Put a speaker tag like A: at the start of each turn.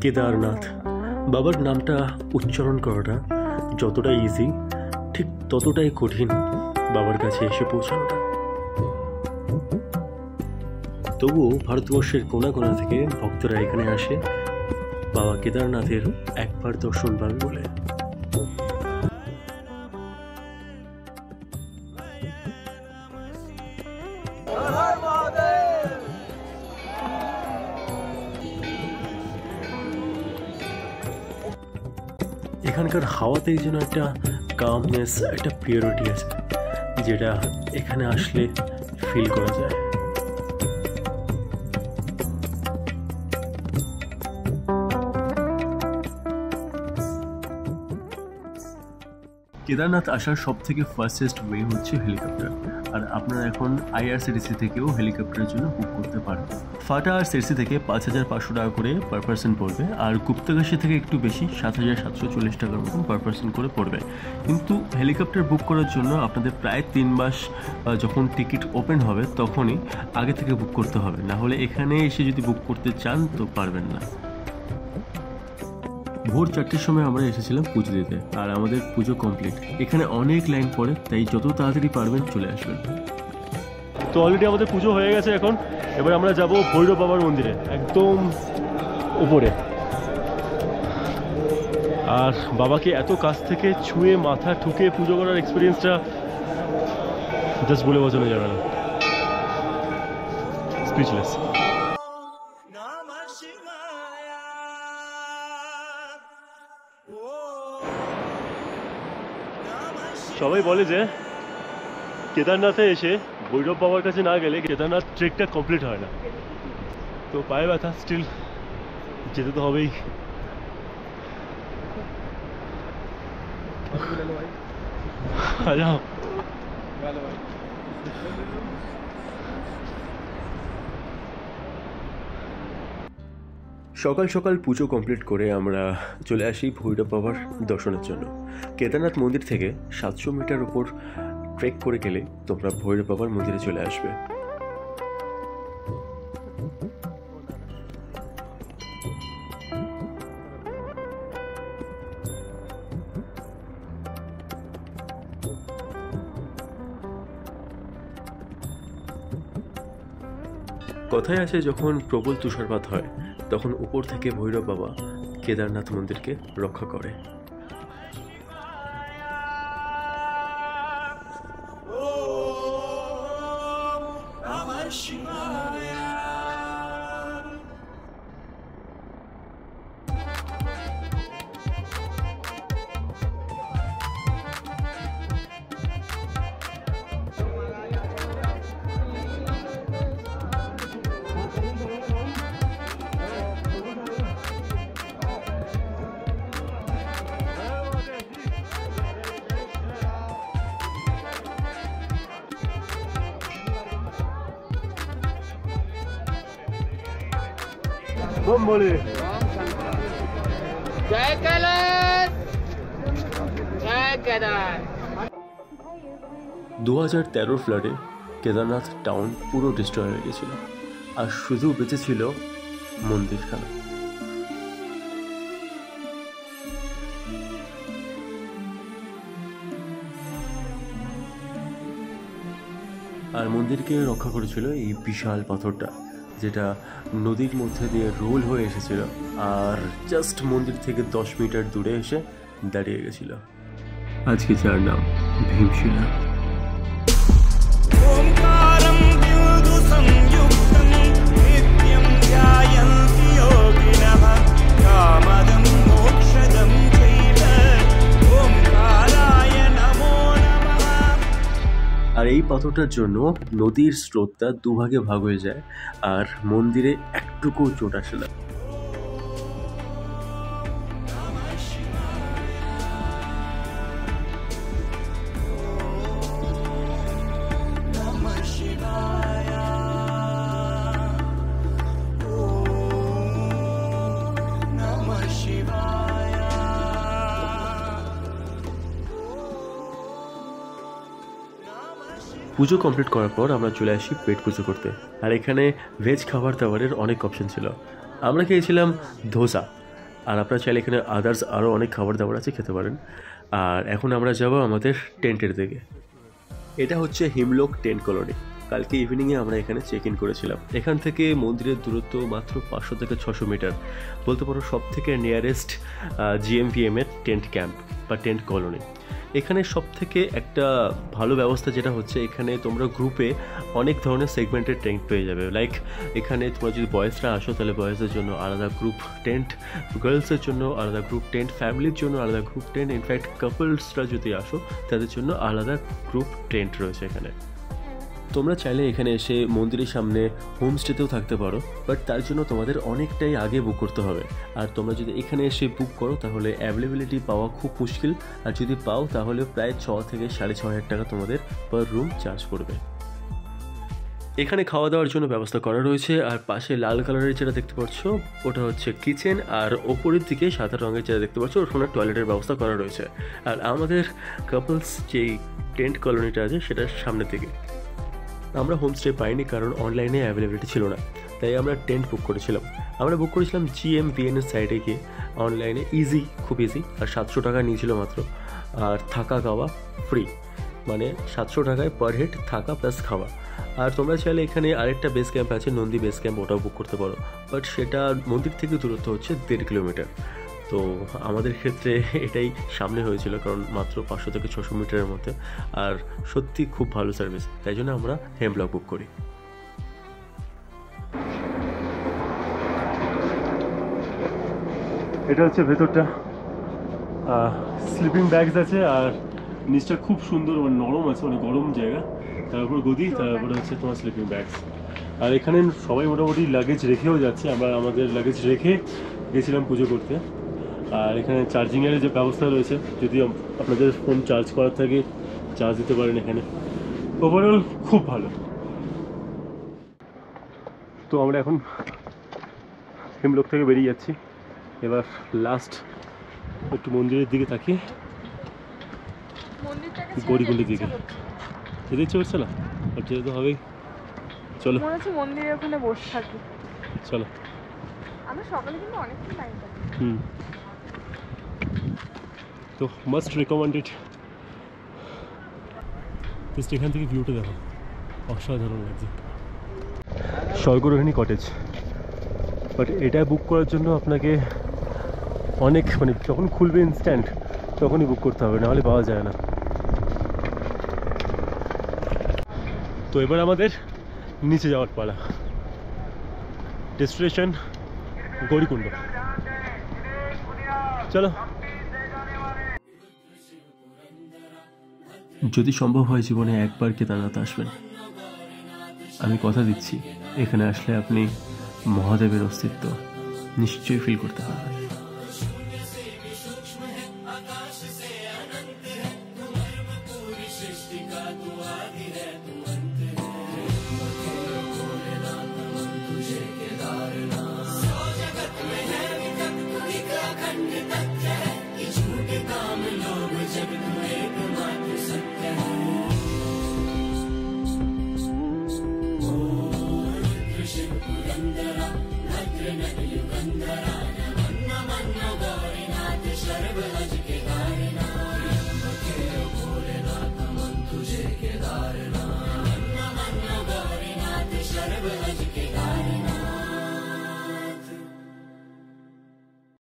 A: কেদারনাথ বাবার নামটা উচ্চারণ করাটা যতটা ইজি ঠিক ততটাই কঠিন বাবার কাছে এসে পৌঁছানোটা। তবুও ভারতবর্ষের কোনা কোনা থেকে ভক্তরা এখানে আসে বাবা কেদারনাথের একবার দর্শন পাবে বলে। এখানকার হাওয়াতেই যেন একটা কামনেস, একটা পিওরিটি আছে যেটা এখানে আসলে ফিল করা যায়। কেদারনাথ আসার সব থেকে ফার্স্টেস্ট ওয়ে হচ্ছে হেলিকপ্টার, আর আপনারা এখন আইআরসিটিসি থেকেও হেলিকপ্টারের জন্য বুক করতে পারেন। ফাটা আর সিরসি থেকে 5,500 টাকা করে পার পার্সন পড়বে, আর গুপ্তকাশী থেকে একটু বেশি 7,740 টাকার মতন পার পার্সন করে পড়বে। কিন্তু হেলিকপ্টার বুক করার জন্য আপনাদের প্রায় 3 মাস যখন টিকিট ওপেন হবে তখনই আগে থেকে বুক করতে হবে, না হলে এখানে এসে যদি বুক করতে চান তো পারবেন না। ভোর 4টের সময় আমরা এসেছিলাম পুজো দিতে, আর আমাদের পুজো কমপ্লিট। এখানে অনেক লাইন পড়ে, তাই যত তাড়াতাড়ি পারবেন চলে আসবেন। তো অলরেডি আমাদের পুজো হয়ে গেছে, এখন এবার আমরা যাব ভৈরব বাবার মন্দিরে একদম উপরে। আর বাবাকে এত কাছ থেকে ছুঁয়ে মাথা ঠুকে পুজো করার এক্সপিরিয়েন্সটা জাস্ট বলে বোঝানো যাবে না, স্পিচলেস। সবাই বলে যে কেদারনাথে এসে ভৈরব বাবার কাছে না গেলে কেদারনাথ ট্রেকটা কমপ্লিট হয় না। তো পায়ে ব্যথা, স্টিল যেতে তো হবেই। যাও সকাল সকাল পুজো কমপ্লিট করে আমরা চলে আসি ভৈরব বাবার দর্শনের জন্য। কেদারনাথ মন্দির থেকে 700 মিটার উপর ট্রেক করে গেলে তোমরা ভৈরব বাবার মন্দিরে চলে আসবে। কথায় আছে যখন প্রবল তুষারপাত হয় তখন উপর থেকে ভৈরব বাবা কেদারনাথ মন্দিরকে রক্ষা করে।
B: जय कैलाश, जय केदार।
A: 2013 ফ্লাডে কেদারনাথ টাউন পুরো ডিস্ট্রয় হয়ে গেছিল, আর শুধু বেঁচে ছিল মন্দিরখানা। আর মন্দিরকে রক্ষা করেছিল এই বিশাল পাথরটা, যেটা নদীর মধ্যে দিয়ে রোল হয়ে এসেছিল আর জাস্ট মন্দির থেকে 10 মিটার দূরে এসে দাঁড়িয়ে গেছিল। আজকে যার নাম ভীমশিলা। আর এই পাথরটার জন্য নদীর স্রোতটা দুভাগে ভাগ হয়ে যায় আর মন্দিরে একটুকু চোট আসে না। পুজো কমপ্লিট করার পর আমরা চলে আসি পেট পুজো করতে, আর এখানে ভেজ খাবার দাবারের অনেক অপশন ছিল। আমরা খেয়েছিলাম ধোসা, আর আপনারা চাইলে এখানে আদার্স আরও অনেক খাবার দাবার আছে, খেতে পারেন। আর এখন আমরা যাব আমাদের টেন্টের দিকে। এটা হচ্ছে হিমলক টেন্ট কলোনি। কালকে ইভিনিংয়ে আমরা এখানে চেক ইন করেছিলাম। এখান থেকে মন্দিরের দূরত্ব মাত্র 500 থেকে 600 মিটার। বলতে পারো সব থেকে নিয়ারেস্ট GMPM এর টেন্ট ক্যাম্প বা টেন্ট কলোনি। এখানে সব থেকে একটা ভালো ব্যবস্থা যেটা হচ্ছে, এখানে তোমরা গ্রুপে অনেক ধরনের সেগমেন্টের টেন্ট পেয়ে যাবে। লাইক এখানে তোমরা যদি বয়েজরা আসো তাহলে বয়েজদের জন্য আলাদা গ্রুপ টেন্ট, গার্লসের জন্য আলাদা গ্রুপ টেন্ট, ফ্যামিলির জন্য আলাদা গ্রুপ টেন্ট, ইনফ্যাক্ট কাপলসরা যদি আসো তাদের জন্য আলাদা গ্রুপ টেন্ট রয়েছে এখানে। তোমরা চাইলে এখানে এসে মন্দিরের সামনে হোমস্টেতেও থাকতে পারো, বাট তার জন্য তোমাদের অনেকটাই আগে বুক করতে হবে। আর তোমরা যদি এখানে এসে বুক করো তাহলে অ্যাভেলেবিলিটি পাওয়া খুব মুশকিল, আর যদি পাও তাহলে প্রায় 6 থেকে 6.5 টাকা তোমাদের পার রুম চার্জ পড়বে। এখানে খাওয়া দাওয়ার জন্য ব্যবস্থা করা রয়েছে। আর পাশে লাল কালারের যেটা দেখতে পাচ্ছ ওটা হচ্ছে কিচেন, আর ওপরের দিকে সাদা রঙের যেটা দেখতে পাচ্ছ ওখানে টয়লেটের ব্যবস্থা করা রয়েছে। আর আমাদের কাপলস যেই টেন্ট কলোনিটা আছে সেটার সামনের দিকে। আমরা হোমস্টে পাইনি কারণ অনলাইনে অ্যাভেলেবিলিটি ছিল না, তাই আমরা টেন্ট বুক করেছিলাম। আমরা বুক করেছিলাম GMPN এর সাইডে গিয়ে অনলাইনে, খুব ইজি। আর 700 টাকা নিয়েছিল মাত্র, আর থাকা খাওয়া ফ্রি, মানে 700 টাকায় পার হেড থাকা প্লাস খাওয়া। আর তোমরা চাইলে এখানে আরেকটা বেস ক্যাম্প আছে, নন্দী বেস ক্যাম্প, ওটাও বুক করতে পারো, বাট সেটা মন্দির থেকে দূরত্ব হচ্ছে 1.5 কিলোমিটার। তো আমাদের ক্ষেত্রে এটাই সামনে হয়েছিল, কারণ মাত্র 500 থেকে 600 মিটারের মধ্যে, আর সত্যি খুব ভালো সার্ভিস, তাই জন্য আমরা হেমলক বুক করি। এটা হচ্ছে ভেতরটা, স্লিপিং ব্যাগস আছে, আর নিচটা খুব সুন্দর, মানে নরম আছে, মানে গরম জায়গা, তারপর গদি, তারপরে হচ্ছে তোমার স্লিপিং ব্যাগস। আর এখানে সবাই মোটামুটি লাগেজ রেখেও যাচ্ছে, আমরা আমাদের লাগেজ রেখে গেছিলাম পুজো করতে। আর এখানে চার্জিংয়ের যে ব্যবস্থা রয়েছে, যদি আপনাদের ফোন চার্জ করার থাকে চার্জ দিতে পারেন এখানে। ওভারঅল খুব ভালো। তো আমরা এখন হিমলক থেকে বেরিয়ে যাচ্ছি। এবার লাস্ট একটু মন্দিরের দিকে তাকিয়ে গৌরীকুণ্ডের দিকে যেতে ইচ্ছে করছে না, আর যেতে তো হবেই। চলো
C: মন্দিরের ওখানে বসে থাকি,
A: চলো।
C: আমরা সকালে কিন্তু অনেকক্ষণ টাইম পাই।
A: তো মাস্ট রেকমেন্ডেড। জাস্ট এখান থেকে ভিউটা দেখো, অসাধারণ লাগছে। স্বর্গরোহিণী কটেজ, বাট এটা বুক করার জন্য আপনাকে অনেক, মানে যখন খুলবে ইনস্ট্যান্ট তখনই বুক করতে হবে, নাহলে পাওয়া যায় না। তো এবার আমাদের নিচে যাওয়ার পালা। ডেস্টিনেশন গৌরীকুণ্ড, চলো। যদি সম্ভব হয় জীবনে একবার কেদারনাথ আসবেন। আমি কথা দিচ্ছি, এখানে আসলে আপনি মহাদেবের অস্তিত্ব নিশ্চয়ই ফিল করতে পারবেন।
D: Kedarnath,